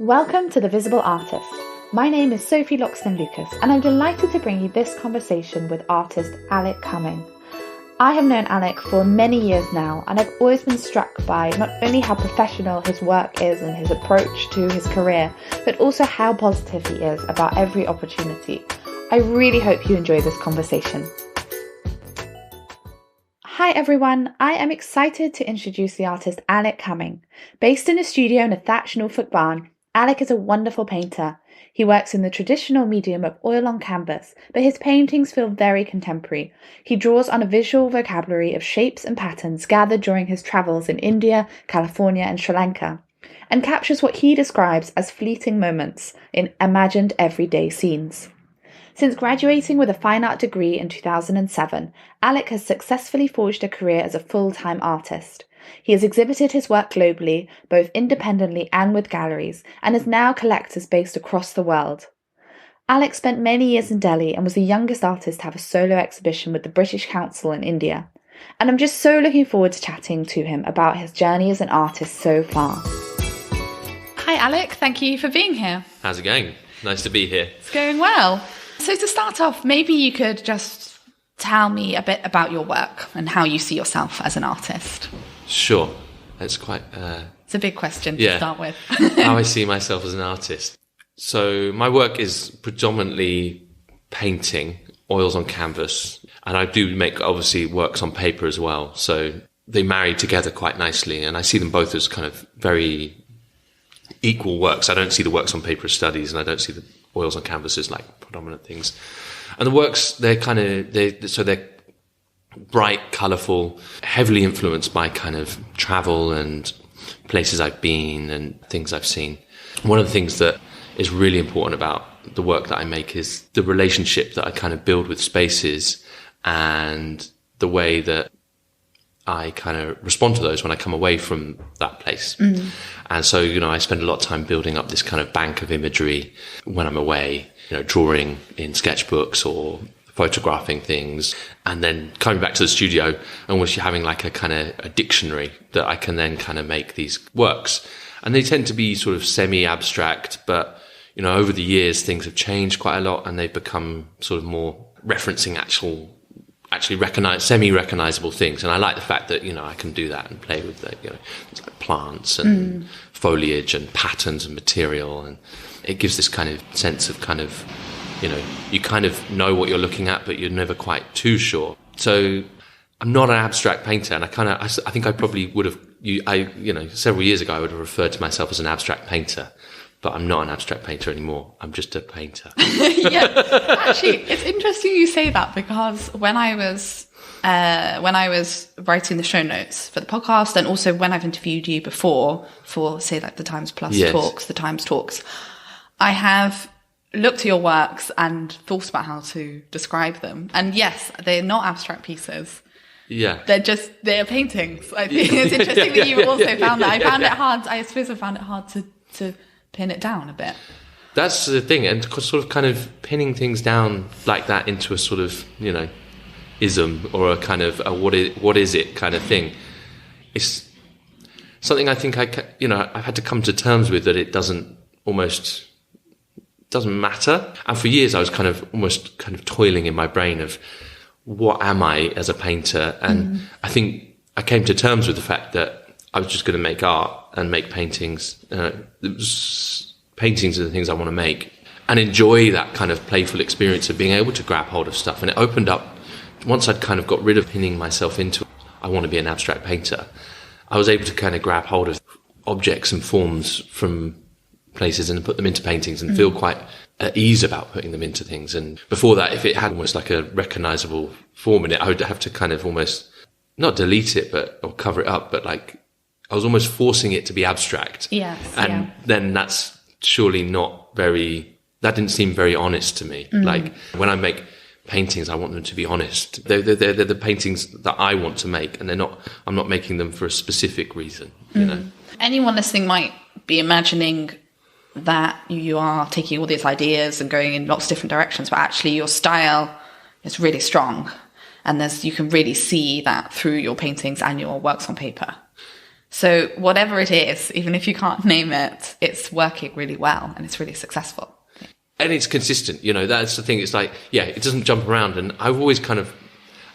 Welcome to The Visible Artist. My name is Sophie Loxton-Lucas, and I'm delighted to bring you this conversation with artist Alec Cumming. I have known Alec for many years now, and I've always been struck by not only how professional his work is and his approach to his career, but also how positive he is about every opportunity. I really hope you enjoy this conversation. Hi everyone, I am excited to introduce the artist Alec Cumming. Based in a studio in a thatched Norfolk barn, Alec is a wonderful painter. He works in the traditional medium of oil on canvas, but his paintings feel very contemporary. He draws on a visual vocabulary of shapes and patterns gathered during his travels in India, California, and Sri Lanka, and captures what he describes as fleeting moments in imagined everyday scenes. Since graduating with a fine art degree in 2007, Alec has successfully forged a career as a full-time artist. He has exhibited his work globally, both independently and with galleries, and is now collectors based across the world. Alec spent many years in Delhi and was the youngest artist to have a solo exhibition with the British Council in India. And I'm just so looking forward to chatting to him about his journey as an artist so far. Hi Alec, thank you for being here. How's it going? Nice to be here. It's going well. So to start off, maybe you could just tell me a bit about your work and how you see yourself as an artist. Sure. It's quite... It's a big question to start with. How I see myself as an artist. So my work is predominantly painting, oils on canvas, and I do make, obviously, works on paper as well. So they marry together quite nicely, and I see them both as kind of very equal works. I don't see the works on paper as studies, and I don't see the oils on canvas as like predominant things. And the works, they're bright, colourful, heavily influenced by kind of travel and places I've been and things I've seen. One of the things that is really important about the work that I make is the relationship that I kind of build with spaces and the way that I kind of respond to those when I come away from that place. Mm. And so, I spend a lot of time building up this kind of bank of imagery when I'm away, drawing in sketchbooks or photographing things, and then coming back to the studio and almost having like a kind of a dictionary that I can then kind of make these works. And they tend to be sort of semi-abstract, but, over the years, things have changed quite a lot and they've become sort of more referencing actually semi-recognizable things. And I like the fact that, I can do that and play with things like plants and foliage and patterns and material. And it gives this kind of sense of kind of, you kind of know what you're looking at, but you're never quite too sure. So I'm not an abstract painter, and I think I probably would have, several years ago I would have referred to myself as an abstract painter, but I'm not an abstract painter anymore. I'm just a painter. Yeah, actually, it's interesting you say that, because when I was writing the show notes for the podcast, and also when I've interviewed you before for, say, like the Times Plus talks, the Times talks, I have looked at your works and thought about how to describe them. And yes, they're not abstract pieces. Yeah. They're paintings. I think it's interesting that you also found that. I found it hard. I suppose I found it hard to pin it down a bit. That's the thing. And sort of kind of pinning things down like that into a sort of, ism or a kind of a what is it kind of thing. It's something I think I've had to come to terms with, that it doesn't matter. And for years I was kind of toiling in my brain of what am I as a painter? And I think I came to terms with the fact that I was just going to make art and make paintings. Paintings are the things I want to make, and enjoy that kind of playful experience of being able to grab hold of stuff. And it opened up, once I'd kind of got rid of pinning myself into, I want to be an abstract painter, I was able to kind of grab hold of objects and forms from places and put them into paintings and feel quite at ease about putting them into things. And before that, if it had almost like a recognizable form in it, I would have to kind of almost not delete it, or cover it up, but like I was almost forcing it to be abstract. Yes. And then that's surely that didn't seem very honest to me. Like when I make paintings, I want them to be honest. They're the paintings that I want to make, and I'm not making them for a specific reason, Anyone listening might be imagining that you are taking all these ideas and going in lots of different directions, but actually your style is really strong, and you can really see that through your paintings and your works on paper. So whatever it is, even if you can't name it, it's working really well and it's really successful. And it's consistent, that's the thing. It's like, it doesn't jump around. And I've always kind of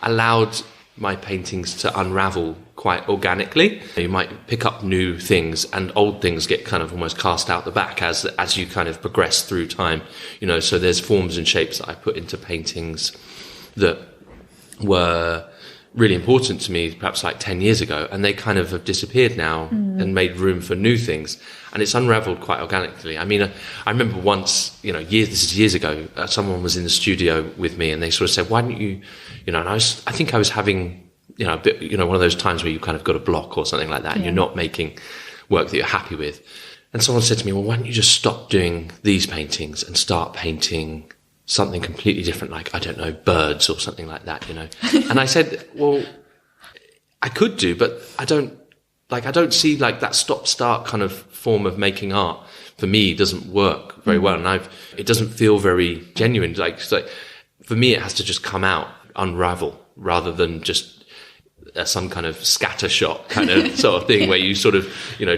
allowed my paintings to unravel quite organically. You might pick up new things and old things get kind of almost cast out the back as you kind of progress through time. So there's forms and shapes that I put into paintings that were really important to me perhaps like 10 years ago, and they kind of have disappeared now and made room for new things, and it's unraveled quite organically. I mean, I remember once, this is years ago, someone was in the studio with me and they sort of said, why don't you, and I think I was having, a bit, one of those times where you kind of got a block or something like that and you're not making work that you're happy with. And someone said to me, well, why don't you just stop doing these paintings and start painting something completely different, like, I don't know, birds or something like that, And I said, well, I could do, but I don't see like that stop-start kind of form of making art for me doesn't work very well. And it doesn't feel very genuine. Like for me, it has to just come out, unravel, rather than just some kind of scattershot kind of sort of thing where you sort of,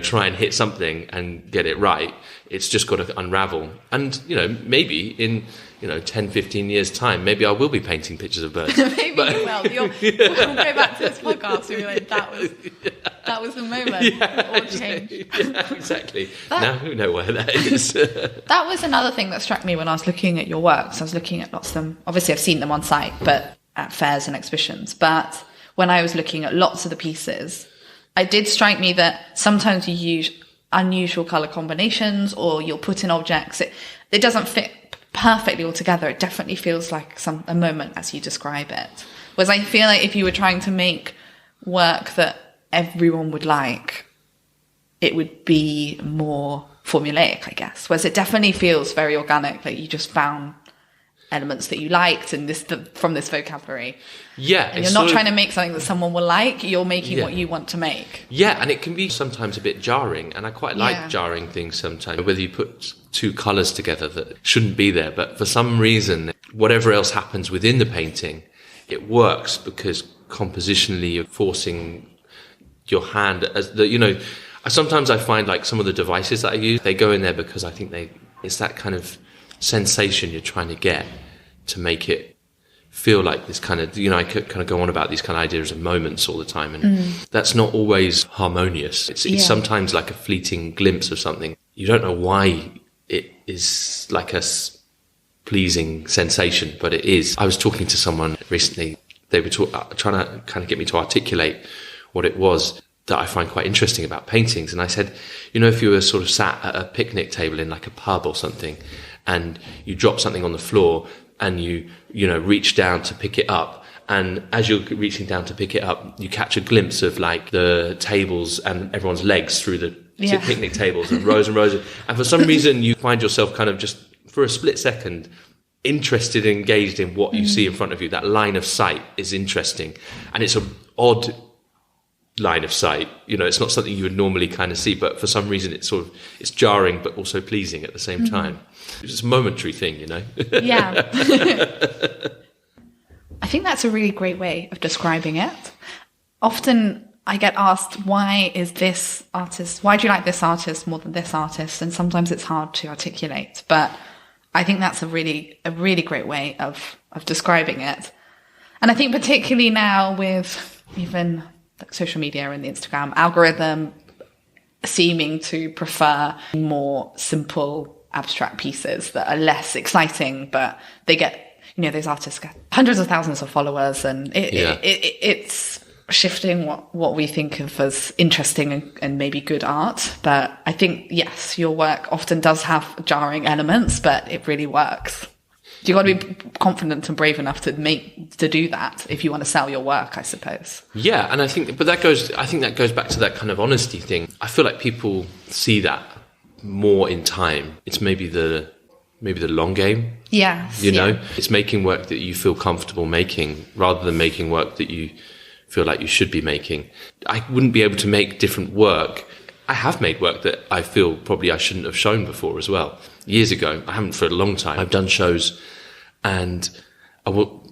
try and hit something and get it right. It's just got to unravel. And, maybe in, 10, 15 years time, maybe I will be painting pictures of birds. Maybe you will. We'll go back to this podcast and be like, that was the moment. It all changed. Yeah, exactly. Now we know where that is. That was another thing that struck me when I was looking at your work. So I was looking at lots of them. Obviously, I've seen them on site, but at fairs and exhibitions. But when I was looking at lots of the pieces, it did strike me that sometimes you use unusual color combinations, or you'll put in objects. It doesn't fit perfectly all together. It definitely feels like a moment as you describe it. Whereas I feel like if you were trying to make work that everyone would like, it would be more formulaic, I guess. Whereas it definitely feels very organic, like you just found elements that you liked and from this vocabulary. Yeah. And you're not trying to make something that someone will like, you're making what you want to make. Yeah, and it can be sometimes a bit jarring, and I quite like jarring things sometimes, whether you put two colours together that shouldn't be there, but for some reason, whatever else happens within the painting, it works because compositionally you're forcing your hand sometimes I find like some of the devices that I use, they go in there because I think it's that kind of sensation you're trying to get to make it feel like this kind of, I could kind of go on about these kind of ideas of moments all the time, and that's not always harmonious. It's sometimes like a fleeting glimpse of something. You don't know why it is like a pleasing sensation, but it is. I was talking to someone recently. They were trying to kind of get me to articulate what it was that I find quite interesting about paintings. And I said, if you were sort of sat at a picnic table in like a pub or something, and you drop something on the floor and you reach down to pick it up, and as you're reaching down to pick it up, you catch a glimpse of like the tables and everyone's legs through the picnic tables and rows, and for some reason you find yourself kind of just for a split second interested and engaged in what you see in front of you. That line of sight is interesting, and it's an odd line of sight. It's not something you would normally kind of see, but for some reason it's jarring but also pleasing at the same time. It's a momentary thing, Yeah. I think that's a really great way of describing it. Often I get asked, why do you like this artist more than this artist? And sometimes it's hard to articulate, but I think that's a really great way of describing it. And I think particularly now with even like social media and the Instagram algorithm seeming to prefer more simple abstract pieces that are less exciting, but they get, those artists get hundreds of thousands of followers, and it's shifting what we think of as interesting and maybe good art. But I think, yes, your work often does have jarring elements, but it really works. You got to be confident and brave enough to do that if you want to sell your work, I suppose. Yeah, and I think that goes back to that kind of honesty thing. I feel like people see that more in time. It's maybe the long game. Yes. It's making work that you feel comfortable making rather than making work that you feel like you should be making. I wouldn't be able to make different work. I have made work that I feel probably I shouldn't have shown before as well. Years ago, I haven't for a long time. I've done shows, and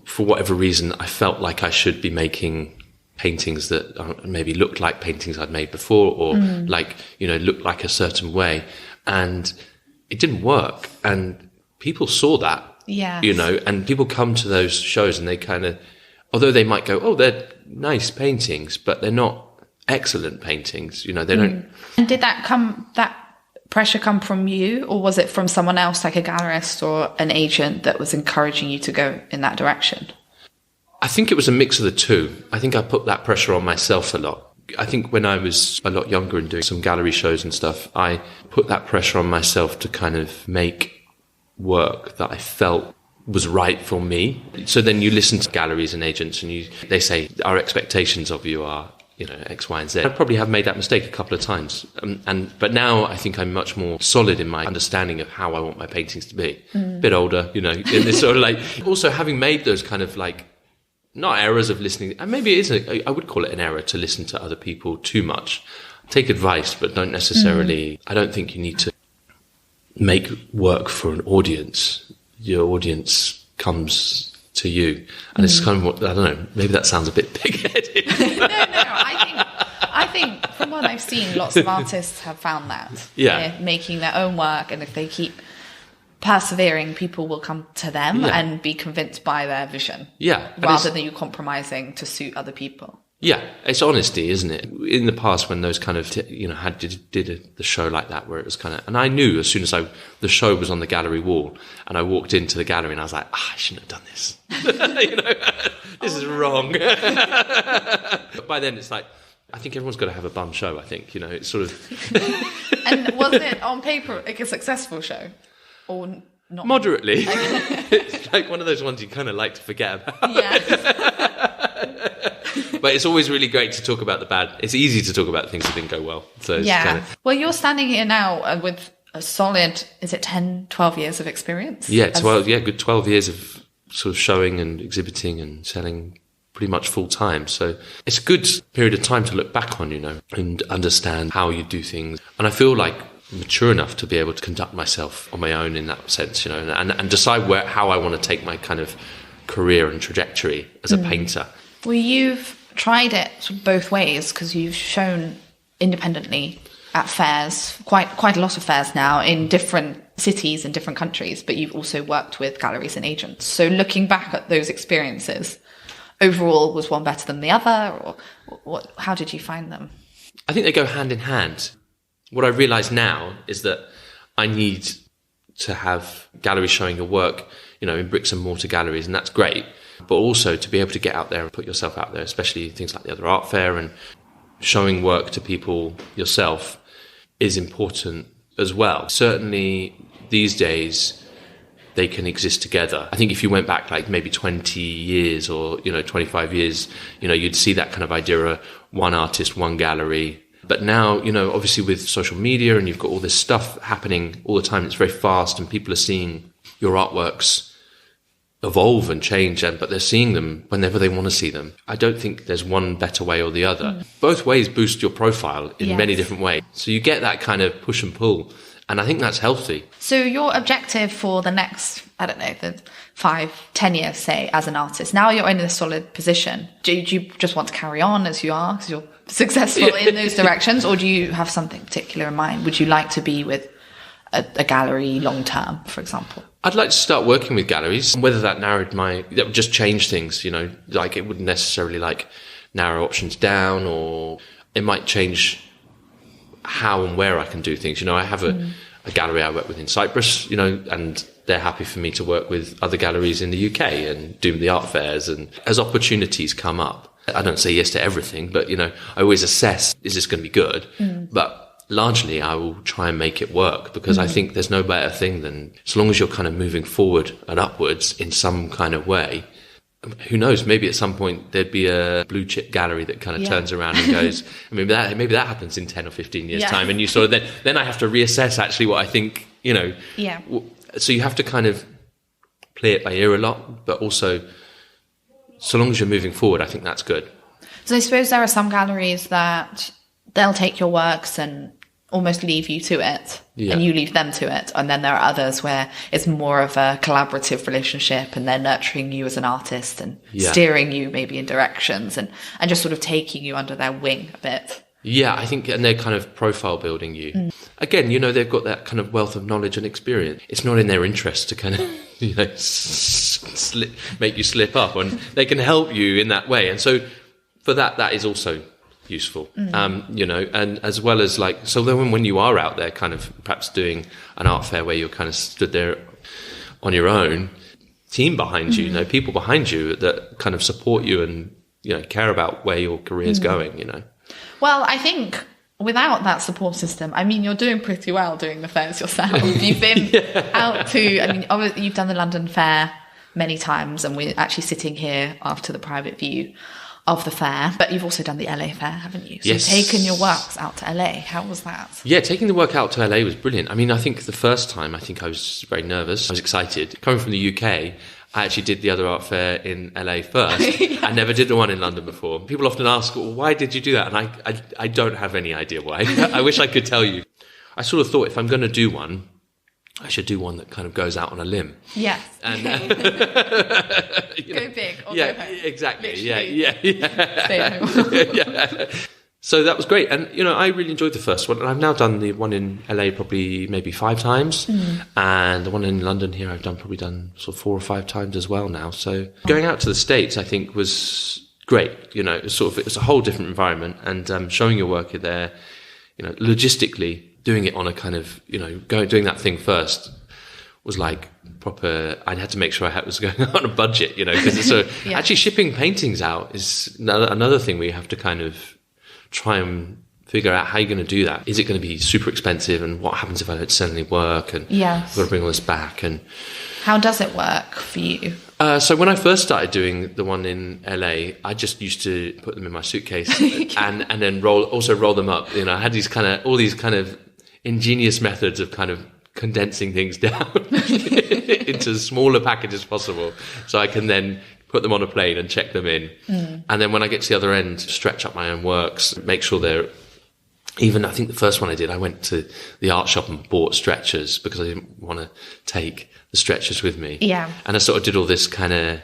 for whatever reason, I felt like I should be making paintings that maybe looked like paintings I'd made before, or looked like a certain way. And it didn't work. And people saw that, and people come to those shows and they kind of, although they might go, oh, they're nice paintings, but they're not excellent paintings. They don't. And did that pressure come from you, or was it from someone else, like a gallerist or an agent, that was encouraging you to go in that direction? I think it was a mix of the two. I think I put that pressure on myself a lot. I think when I was a lot younger and doing some gallery shows and stuff, I put that pressure on myself to kind of make work that I felt was right for me. So then you listen to galleries and agents and they say, our expectations of you are, X, Y, and Z. I probably have made that mistake a couple of times. But now I think I'm much more solid in my understanding of how I want my paintings to be. A bit older, in this sort of also having made those kind of not errors of listening, and maybe it is I would call it an error to listen to other people too much. Take advice, but don't necessarily, I don't think you need to make work for an audience. Your audience comes to you. And it's kind of what, I don't know, maybe that sounds a bit big-headed. No, I think from what I've seen, lots of artists have found that. Yeah. They're making their own work, and if they keep persevering, people will come to them and be convinced by their vision. Yeah. Rather than you compromising to suit other people. Yeah, it's honesty, isn't it? In the past, when those kind of, did the show like that, where it was kind of, and I knew as soon as the show was on the gallery wall, and I walked into the gallery, and I was like, I shouldn't have done this. This is wrong. But by then, it's like, I think everyone's got to have a bum show. I think it's sort of. And was it on paper like a successful show, or not? Moderately. It's like one of those ones you kind of like to forget about. Yeah. But it's always really great to talk about the bad. It's easy to talk about things that didn't go well. So it's kind of... Well, you're standing here now with a solid, is it 10, 12 years of experience? Yeah, good 12 years of sort of showing and exhibiting and selling pretty much full time. So it's a good period of time to look back on, and understand how you do things. And I feel like mature enough to be able to conduct myself on my own in that sense, and decide how I want to take my kind of career and trajectory as a painter. Well, you've tried it both ways, because you've shown independently at fairs, quite a lot of fairs now in different cities and different countries, but you've also worked with galleries and agents. So looking back at those experiences, overall, was one better than the other, or how did you find them? I think they go hand in hand. What I realise now is that I need to have galleries showing your work, in bricks and mortar galleries, and that's great. But also to be able to get out there and put yourself out there, especially things like the other art fair, and showing work to people yourself is important as well. Certainly these days they can exist together. I think if you went back like maybe 20 years or 25 years, you'd see that kind of idea of one artist, one gallery. But now, obviously with social media and you've got all this stuff happening all the time, it's very fast and people are seeing your artworks evolve and change, but they're seeing them whenever they want to see them. I don't think there's one better way or the other. Both ways boost your profile in many different ways. So you get that kind of push and pull, and I think that's healthy. So your objective for the next, the 5-10 years, say, as an artist, now you're in a solid position. Do you just want to carry on as you are, because you're successful in those directions, or do you have something particular in mind? Would you like to be with a gallery long term, for example? I'd like to start working with galleries. Whether that that would just change things, it wouldn't necessarily narrow options down, or it might change how and where I can do things. I have a gallery I work with in Cyprus, and they're happy for me to work with other galleries in the UK and do the art fairs. And as opportunities come up, I don't say yes to everything, but, I always assess, is this going to be good? But largely I will try and make it work, because I think there's no better thing than, as long as you're kind of moving forward and upwards in some kind of way, who knows, maybe at some point there'd be a blue chip gallery that kind of turns around and goes, maybe that happens in 10 or 15 years time, and you sort of then I have to reassess actually what I think, so you have to kind of play it by ear a lot, but also so long as you're moving forward, I think that's good. So I suppose there are some galleries that they'll take your works and almost leave you to it, Yeah. and you leave them to it. And then there are others where it's more of a collaborative relationship, and they're nurturing you as an artist and steering you maybe in directions and just sort of taking you under their wing a bit. Yeah, I think, and they're kind of profile building you. Again, they've got that kind of wealth of knowledge and experience. It's not in their interest to kind of, make you slip up, and they can help you in that way. And so for that is also useful, and as well as so then when you are out there kind of perhaps doing an art fair where you're kind of stood there on your own, team behind you, people behind you that kind of support you and, care about where your career is going, Well, I think without that support system, I mean, you're doing pretty well doing the fairs yourself. You've been out to, I mean, obviously you've done the London Fair many times, and we're actually sitting here after the private view of the fair, but you've also done the LA fair, haven't you? So yes. You've taken your works out to LA. How was that? Yeah, taking the work out to LA was brilliant. I mean, I think the first time, I was very nervous. I was excited. Coming from the UK, I actually did the other art fair in LA first. Yes. I never did the one in London before. People often ask, well, why did you do that? And I don't have any idea why. I wish I could tell you. I sort of thought if I'm going to do one, I should do one that kind of goes out on a limb. Yes. And, go big or go home. Exactly. Literally. Yeah. Stay at home. Yeah. So that was great. And, I really enjoyed the first one. And I've now done the one in LA probably maybe 5 times. And the one in London here I've probably done sort of 4 or 5 times as well now. So going out to the States, I think, was great. It was a whole different environment. And showing your work there, logistically, doing it on a kind of, doing that thing first was like proper. I had to make sure I was going on a budget, because actually shipping paintings out is another thing where you have to kind of try and figure out how you're going to do that. Is it going to be super expensive, and what happens if I don't send any work, and I've got to bring all this back, and how does it work for you? So when I first started doing the one in LA, I just used to put them in my suitcase and then roll them up. I had all these kind of ingenious methods of kind of condensing things down into as smaller packages as possible, so I can then put them on a plane and check them in. And then when I get to the other end, stretch up my own works, make sure they're even. I think the first one I did, I went to the art shop and bought stretchers because I didn't want to take the stretchers with me. Yeah. And I sort of did all this kind of,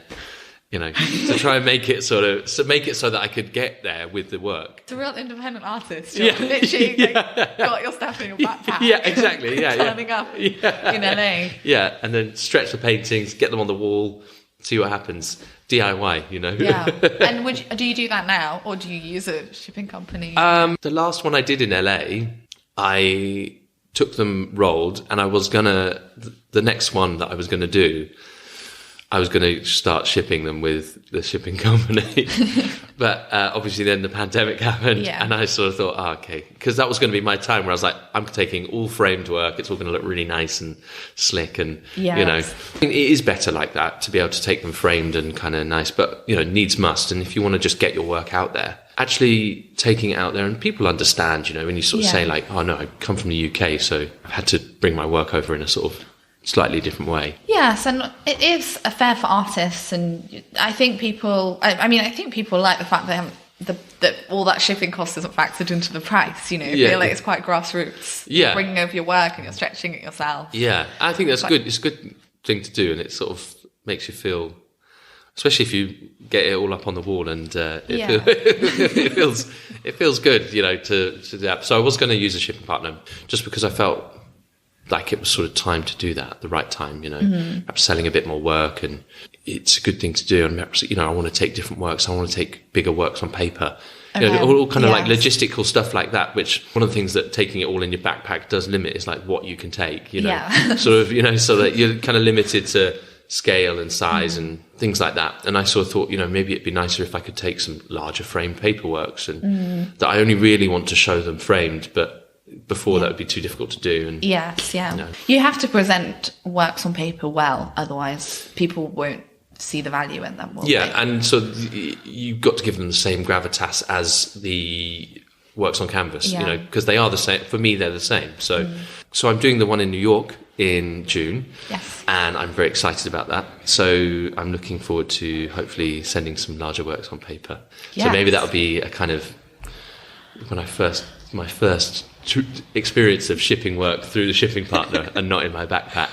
to try and make it so that I could get there with the work. It's a real independent artist. You're literally got your stuff in your backpack. Yeah, exactly. Yeah, turning up in LA. Yeah, and then stretch the paintings, get them on the wall, see what happens. DIY, Yeah. And do you do that now, or do you use a shipping company? The last one I did in LA, I took them rolled, and the next one that I was gonna do, I was going to start shipping them with the shipping company. But obviously then the pandemic happened, and I sort of thought, okay. Because that was going to be my time where I was like, I'm taking all framed work. It's all going to look really nice and slick. And, it is better like that, to be able to take them framed and kind of nice. But, needs must. And if you want to just get your work out there, actually taking it out there, and people understand, when you sort of say like, oh no, I come from the UK, so I've had to bring my work over in a sort of slightly different way. Yes, and it is a fair for artists, and I think people. I think people like the fact that that all that shipping cost isn't factored into the price. I feel like it's quite grassroots. Yeah, you're bringing over your work and you're stretching it yourself. Yeah, I think that's good. It's a good thing to do, and it sort of makes you feel, especially if you get it all up on the wall, and it feels good, to do that. So I was going to use a shipping partner just because I felt like it was sort of time to do that at the right time, perhaps selling a bit more work, and it's a good thing to do. And perhaps, I want to take different works. I want to take bigger works on paper, all kind of like logistical stuff like that, which one of the things that taking it all in your backpack does limit is like what you can take, sort of, so that you're kind of limited to scale and size and things like that. And I sort of thought, maybe it'd be nicer if I could take some larger framed paperworks, and that I only really want to show them framed, but before that would be too difficult to do. And you have to present works on paper well, otherwise people won't see the value in them, will they? And so you've got to give them the same gravitas as the works on canvas, because they are the same. For me, they're the same. So I'm doing the one in New York in June, and I'm very excited about that. So I'm looking forward to hopefully sending some larger works on paper. So maybe that'll be a kind of my first experience of shipping work through the shipping partner and not in my backpack.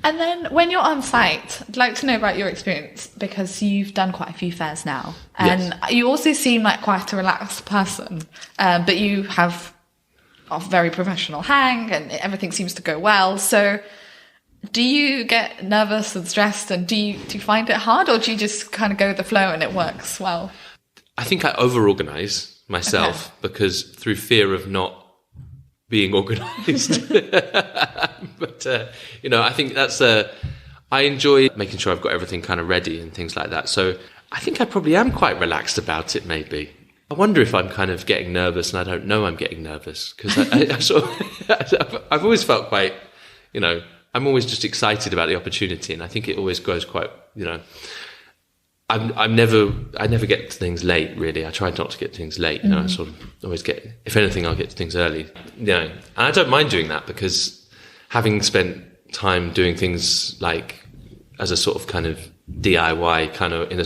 And then when you're on site, I'd like to know about your experience, because you've done quite a few fairs now. And you also seem like quite a relaxed person, but you have a very professional hang and everything seems to go well. So do you get nervous and stressed, and do you find it hard, or do you just kind of go with the flow and it works well? I think I over-organise myself because through fear of not being organised. But, I think that's I enjoy making sure I've got everything kind of ready and things like that. So I think I probably am quite relaxed about it, maybe. I wonder if I'm kind of getting nervous and I don't know I'm getting nervous, because I've always felt quite, I'm always just excited about the opportunity, and I think it always goes quite, I never get to things late, really. I try not to get to things late, I sort of always if anything, I'll get to things early, and I don't mind doing that, because having spent time doing things like as a sort of kind of DIY kind of in that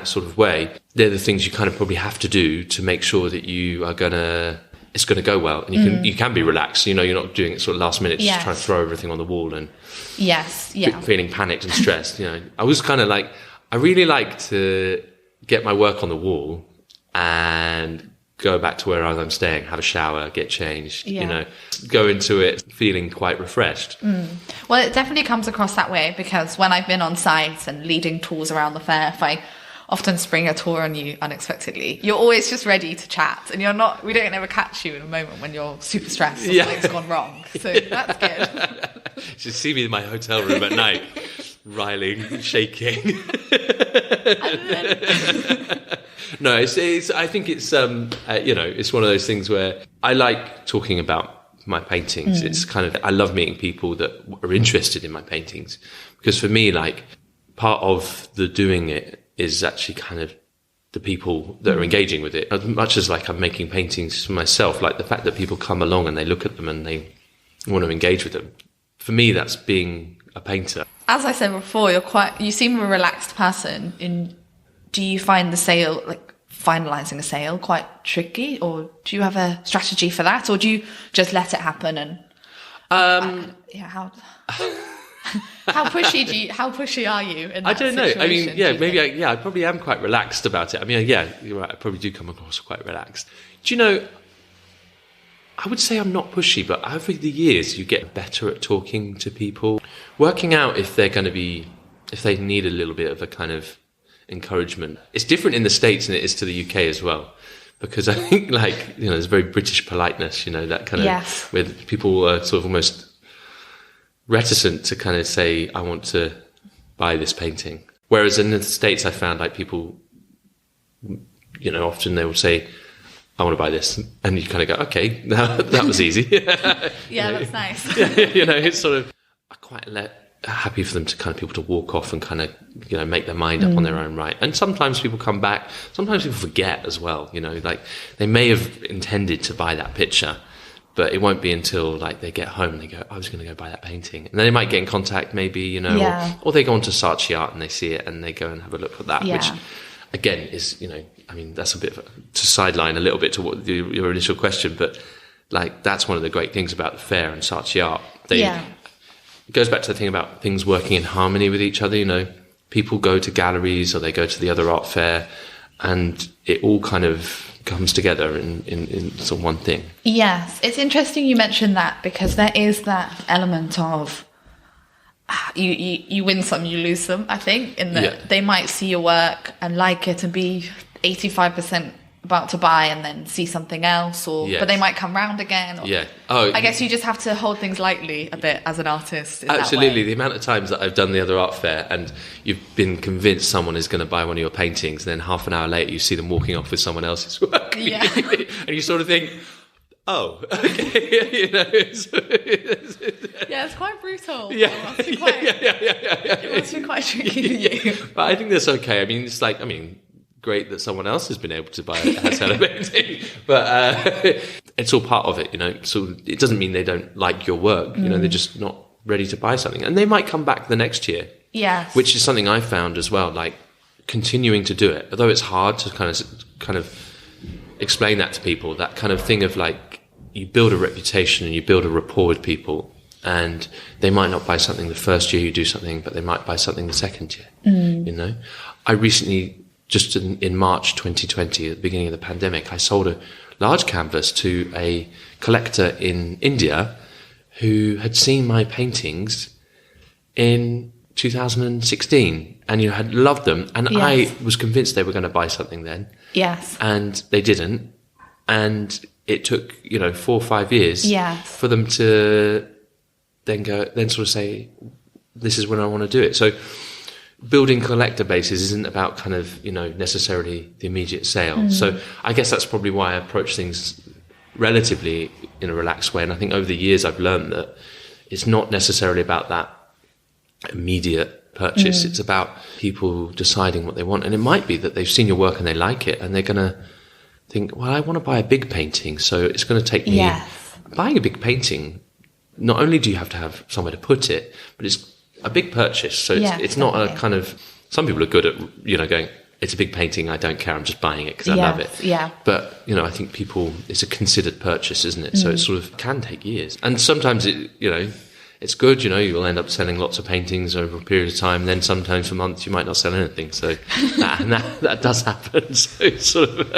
sort of way, they're the things you kind of probably have to do to make sure that it's going to go well, and you can be relaxed. You're not doing it sort of last minute, just trying to throw everything on the wall and feeling panicked and stressed. I was kind of like, I really like to get my work on the wall and go back to where I'm staying, have a shower, get changed, go into it feeling quite refreshed. Well, it definitely comes across that way, because when I've been on site and leading tours around the fair, if I often spring a tour on you unexpectedly, you're always just ready to chat, and we don't ever catch you in a moment when you're super stressed or something's gone wrong. So that's good. You should see me in my hotel room at night, riling, shaking. No, I think it's it's one of those things where I like talking about my paintings. It's kind of, I love meeting people that are interested in my paintings, because for me, like, part of the doing it is actually kind of the people that are engaging with it, as much as like I'm making paintings for myself. Like the fact that people come along and they look at them and they want to engage with them, for me, that's being a painter. As I said before, you seem a relaxed person. Do you find the sale, like finalising a sale, quite tricky, or do you have a strategy for that, or do you just let it happen? And how pushy are you in that I don't know. I mean, situation, I probably am quite relaxed about it. I mean, you're right. I probably do come across quite relaxed. Do you know, I would say I'm not pushy, but over the years, you get better at talking to people, working out if they need a little bit of a kind of encouragement. It's different in the States than it is to the UK as well, because I think, like, there's very British politeness, that kind of, where people are sort of almost reticent to kind of say, I want to buy this painting. Whereas in the States, I found like people, often they will say, I want to buy this. And you kind of go, okay, that was easy. That's nice. It's sort of, I quite happy for them to kind of people to walk off and kind of, make their mind up on their own right. And sometimes people come back. Sometimes people forget as well, like they may have intended to buy that picture, but it won't be until like they get home and they go, I was going to go buy that painting. And then they might get in contact maybe, or they go onto Saatchi Art and they see it and they go and have a look at that, which again is, that's a bit to sideline a little bit to what your initial question, but like that's one of the great things about the fair and Saatchi Art. It goes back to the thing about things working in harmony with each other. People go to galleries or they go to the other art fair, and it all kind of comes together in sort of one thing. Yes, it's interesting you mentioned that, because there is that element of you win some, you lose some, I think, in that they might see your work and like it and be 85% about to buy and then see something else, but they might come round again. I guess you just have to hold things lightly a bit as an artist. Absolutely. The amount of times that I've done the other art fair and you've been convinced someone is going to buy one of your paintings, and then half an hour later you see them walking off with someone else's work. And you sort of think, oh, okay. It's quite brutal. It must be quite tricky for you. But I think that's okay. I mean, it's like, great that someone else has been able to buy a painting, but it's all part of it, so it doesn't mean they don't like your work. They're just not ready to buy something, and they might come back the next year, which is something I found as well, like continuing to do it, although it's hard to kind of explain that to people, that kind of thing of like, you build a reputation and you build a rapport with people, and they might not buy something the first year you do something, but they might buy something the second year. You know, I recently, just in March 2020, at the beginning of the pandemic, I sold a large canvas to a collector in India who had seen my paintings in 2016 and had loved them, and I was convinced they were going to buy something then. Yes. And they didn't, and it took 4 or 5 years for them to then sort of say, this is when I want to do it. So building collector bases isn't about kind of necessarily the immediate sale. So I guess that's probably why I approach things relatively in a relaxed way, and I think over the years I've learned that it's not necessarily about that immediate purchase. It's about people deciding what they want, and it might be that they've seen your work and they like it, and they're going to think, well, I want to buy a big painting, so it's going to take me buying a big painting. Not only do you have to have somewhere to put it, but it's a big purchase, so it's not a kind of, some people are good at going, it's a big painting, I don't care, I'm just buying it because I love it. But I think it's a considered purchase, isn't it? So it sort of can take years, and sometimes it's good, you'll end up selling lots of paintings over a period of time. Then sometimes for months you might not sell anything. So that does happen. So it's sort of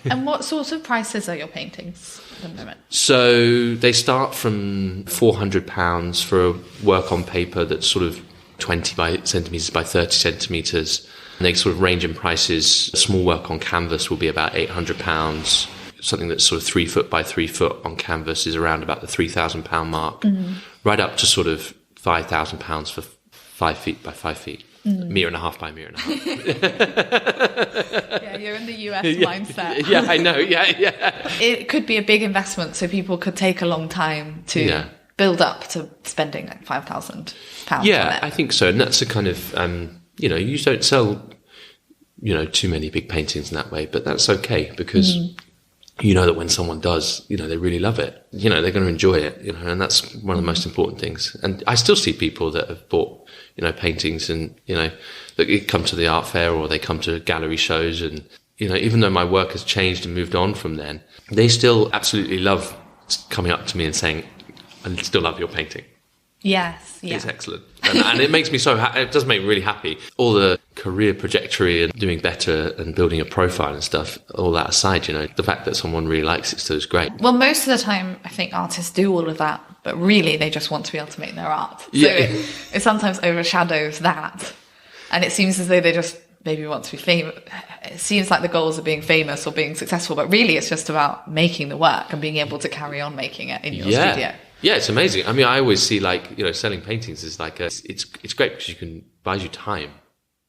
And what sorts of prices are your paintings at the moment? So they start from £400 for a work on paper that's sort of 20 centimetres by 30 centimetres. And they sort of range in prices. A small work on canvas will be about £800. Something that's sort of 3 foot by 3 foot on canvas is around about the £3,000 mark, right up to sort of £5,000 for 5 feet by 5 feet, metre and a half by metre and a half. Yeah, you're in the US mindset. Yeah, I know. Yeah. It could be a big investment, so people could take a long time to build up to spending like £5,000. Yeah, I think so, and that's a kind of you don't sell too many big paintings in that way, but that's okay because. That when someone does, they really love it. They're going to enjoy it, and that's one of the most important things. And I still see people that have bought, paintings and, that come to the art fair or they come to gallery shows. And, even though my work has changed and moved on from then, they still absolutely love coming up to me and saying, I still love your painting. Yes, yeah. It's excellent. And it makes me it does make me really happy. All the career trajectory and doing better and building a profile and stuff, all that aside, the fact that someone really likes it still is great. Well, most of the time, I think artists do all of that, but really they just want to be able to make their art. So it sometimes overshadows that. And it seems as though they just maybe want to be famous. It seems like the goals are being famous or being successful, but really it's just about making the work and being able to carry on making it in your studio. Yeah, it's amazing. I mean, I always see selling paintings is like it's great because you can buy you time.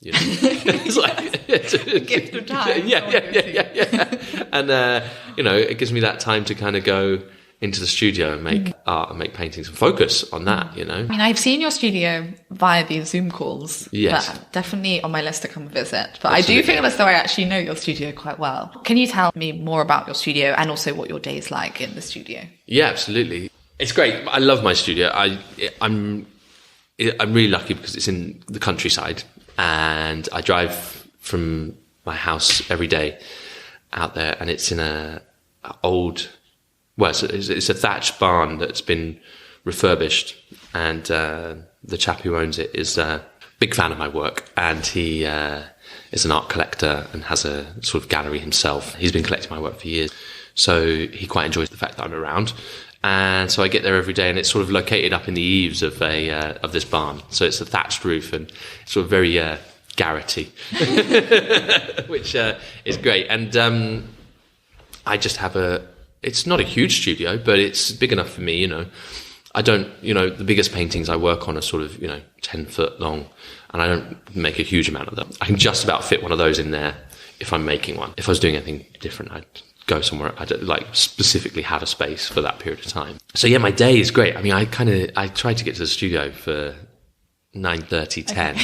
It's like a gift of time. Yeah. And it gives me that time to kind of go into the studio and make art and make paintings and focus on that. I mean, I've seen your studio via these Zoom calls. Yes, but definitely on my list to come visit. But absolutely. I do feel as though I actually know your studio quite well. Can you tell me more about your studio and also what your day's like in the studio? Yeah, absolutely. It's great. I love my studio. I'm really lucky because it's in the countryside, and I drive from my house every day out there, and it's in it's a thatched barn that's been refurbished, and the chap who owns it is a big fan of my work, and he is an art collector and has a sort of gallery himself. He's been collecting my work for years, so he quite enjoys the fact that I'm around. And so I get there every day, and it's sort of located up in the eaves of this barn. So it's a thatched roof, and it's sort of very garrety, which is great. And I just have it's not a huge studio, but it's big enough for me, I don't, the biggest paintings I work on are sort of, 10 foot long, and I don't make a huge amount of them. I can just about fit one of those in there if I'm making one. If I was doing anything different, I'd go somewhere. I don't specifically have a space for that period of time. So yeah, my day is great. I mean, I try to get to the studio for 9:30, 10,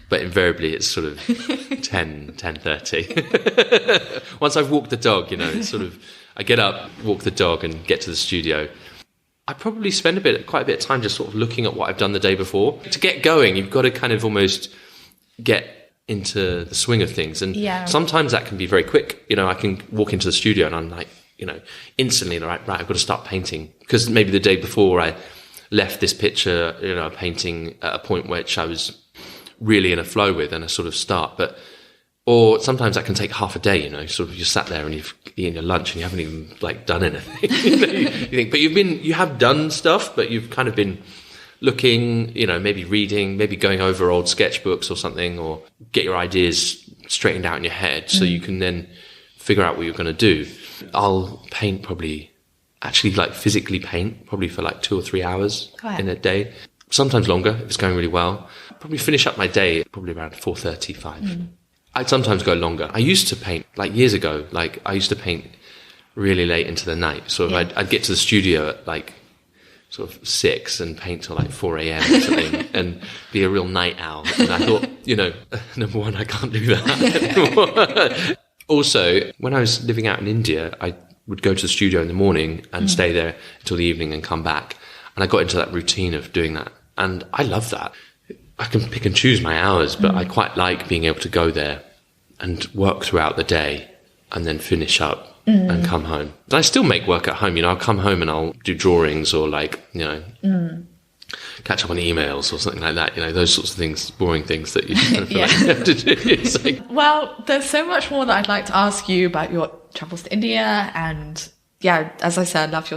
but invariably it's sort of 10:30. Once I've walked the dog, it's sort of, I get up, walk the dog and get to the studio. I probably spend quite a bit of time just sort of looking at what I've done the day before. To get going, you've got to kind of almost get into the swing of things. And Yeah. sometimes that can be very quick. I can walk into the studio and I'm like, instantly, right, I've got to start painting. Because maybe the day before I left this picture, painting at a point which I was really in a flow with and a sort of start. Or sometimes that can take half a day, sort of you sat there and you've eaten your lunch and you haven't even done anything. you think, but you have done stuff, but you've kind of been looking, maybe reading, maybe going over old sketchbooks or something, or get your ideas straightened out in your head so you can then figure out what you're going to do. I'll paint physically paint probably for 2 or 3 hours in a day. Sometimes longer if it's going really well. Probably finish up my day probably around 4:30, 5. I'd sometimes go longer. I used to paint years ago. I used to paint really late into the night. So I'd get to the studio at sort of 6 and paint till 4 a.m. or something and be a real night owl. And I thought, number one, I can't do that. Also, when I was living out in India, I would go to the studio in the morning and stay there until the evening and come back. And I got into that routine of doing that. And I love that. I can pick and choose my hours, but I quite like being able to go there and work throughout the day and then finish up and come home. I still make work at home. I'll come home and I'll do drawings or catch up on emails or something like that. Those sorts of things, boring things that you kind of feel like you have to do. It's well, there's so much more that I'd like to ask you about your travels to India. And yeah, as I said, love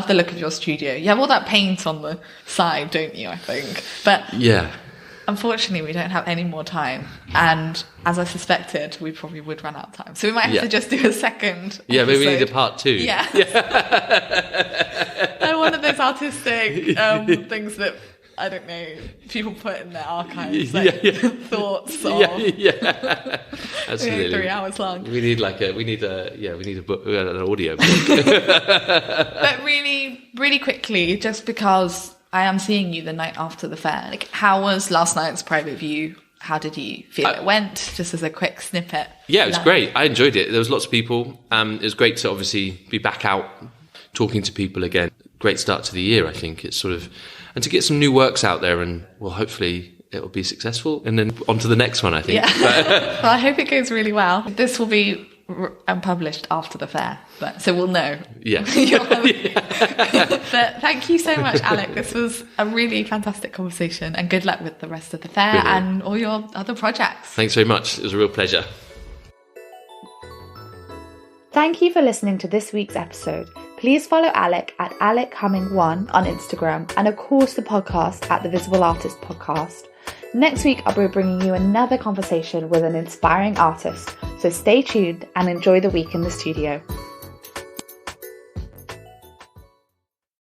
the look of your studio. You have all that paint on the side, don't you, I think? But yeah. Unfortunately, we don't have any more time. And as I suspected, we probably would run out of time. So we might have to just do a second Yeah, maybe we episode. need a part 2. Yeah. And one of those artistic things that, I don't know, people put in their archives, thoughts of... Yeah. Absolutely. 3 hours long. We need a book, an audio book. But really, really quickly, just because... I am seeing you the night after the fair. How was last night's private view? How did you feel it went? Just as a quick snippet. Yeah, it was great. I enjoyed it. There was lots of people. It was great to obviously be back out talking to people again. Great start to the year, I think. It's and to get some new works out there and, well, hopefully it'll be successful. And then on to the next one, I think. Yeah. Well, I hope it goes really well. This will be published after the fair, so we'll know. Yeah. But thank you so much, Alec. This was a really fantastic conversation, and good luck with the rest of the fair and all your other projects. Thanks very much. It was a real pleasure. Thank you for listening to this week's episode. Please follow Alec at Alec Cumming 1 on Instagram, and of course the podcast at the Visible Artist Podcast. Next week, I'll be bringing you another conversation with an inspiring artist, so stay tuned and enjoy the week in the studio.